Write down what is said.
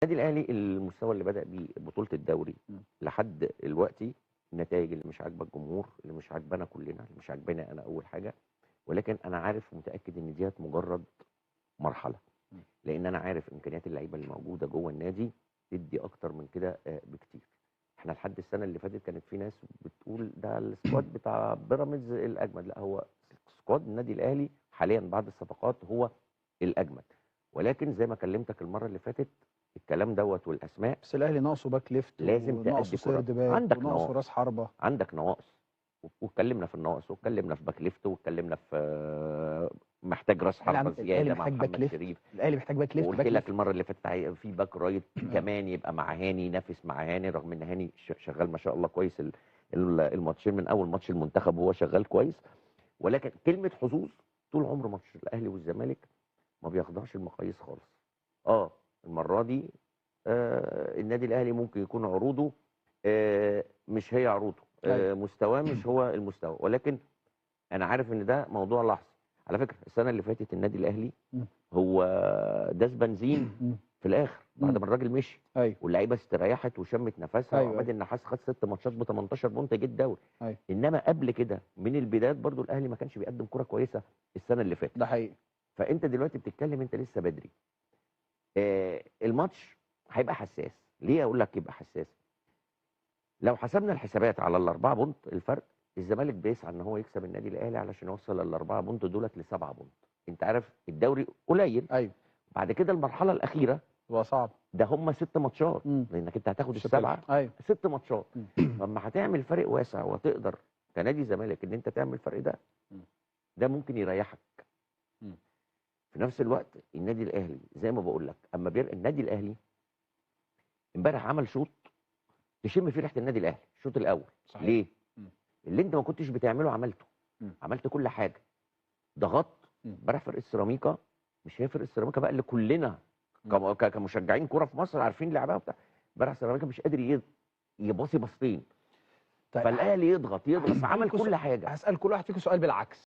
النادي الاهلي المستوى اللي بدأ بيه بطولة الدوري لحد دلوقتي، النتائج اللي مش عاجبه الجمهور، اللي مش عاجبانا كلنا، اللي مش عاجباني انا اول حاجه. ولكن انا عارف ومتاكد ان ديت مجرد مرحله، لان انا عارف امكانيات اللعيبه اللي موجوده جوه النادي تدي اكتر من كده بكتير. احنا لحد السنه اللي فاتت كانت في ناس بتقول ده السكواد بتاع بيراميدز الاجمد، لا، هو سكواد النادي الاهلي حاليا بعد الصفقات هو الاجمد. ولكن زي ما كلمتك المره اللي فاتت، الكلام دوت والاسماء بس الاهلي ناقصه باك ليفت لازم وناقصه تأدي كرة. سيرد باك عندك وناقصه راس نواقص، حربه. عندك نواقص، واتكلمنا في النواقص، واتكلمنا في باك ليفت، واتكلمنا في محتاج راس حربة الاهلي زيادة مع محتاج باك محمد ليفت. شريف. الاهلي محتاج باك ليفت. وقلت لك المرة اللي فاتت في باك رايت كمان يبقى مع هاني، ينافس مع هاني، رغم ان هاني شغال ما شاء الله كويس الماتشين من اول ماتش المنتخب وهو شغال كويس. ولكن كلمة حظوظ طول عمر ماتش الاهلي والزمالك ما بيخضعش المقاييس خالص. المرة دي النادي الاهلي ممكن يكون عروضه مش هي عروضه، مستواه مش هو المستوى. ولكن انا عارف ان ده موضوع لحظه. على فكره السنه اللي فاتت النادي الاهلي هو داس بنزين في الاخر بعد ما الراجل مشي، واللعيبه استريحت وشمت نفسها، وعماد النحاس خد 6 ماتشات ب 18 بونت جه الدوري. انما قبل كده من البدايات برضو الاهلي ما كانش بيقدم كره كويسه السنه اللي فاتت. ده حقيقي. فانت دلوقتي بتتكلم، انت لسه بدري. الماتش هيبقى حساس. ليه اقول لك يبقى حساس؟ لو حسبنا الحسابات على الاربعه بونت الفرق، الزمالك بيسعى ان هو يكسب النادي الاهلي علشان يوصل الاربعه بونت دولت لسبعه بونت. انت عارف الدوري قليل. بعد كده المرحله الاخيره هو صعب، ده هم 6 ماتشات، لانك انت هتاخد السبعه. 6 ماتشات. فلما هتعمل فرق واسع وتقدر كنادي زمالك ان انت تعمل الفرق ده ممكن يريحك. في نفس الوقت النادي الاهلي زي ما بقول لك، اما النادي الاهلي امبارح عمل شوط تشم فيه ريحه النادي الاهلي الشوط الاول. صحيح. ليه؟ اللي انت ما كنتش بتعمله عملته. عملت كل حاجه، ضغطت. امبارح فرقه سيراميكا مش هي فرقه سيراميكا بقى اللي كلنا كمشجعين كوره في مصر عارفين لعبها وبتاع. امبارح سيراميكا مش قادر يباصي باصتين. طيب فالاهلي يضغط عمل كل حاجه. هسال كل واحد فيكم سؤال بالعكس.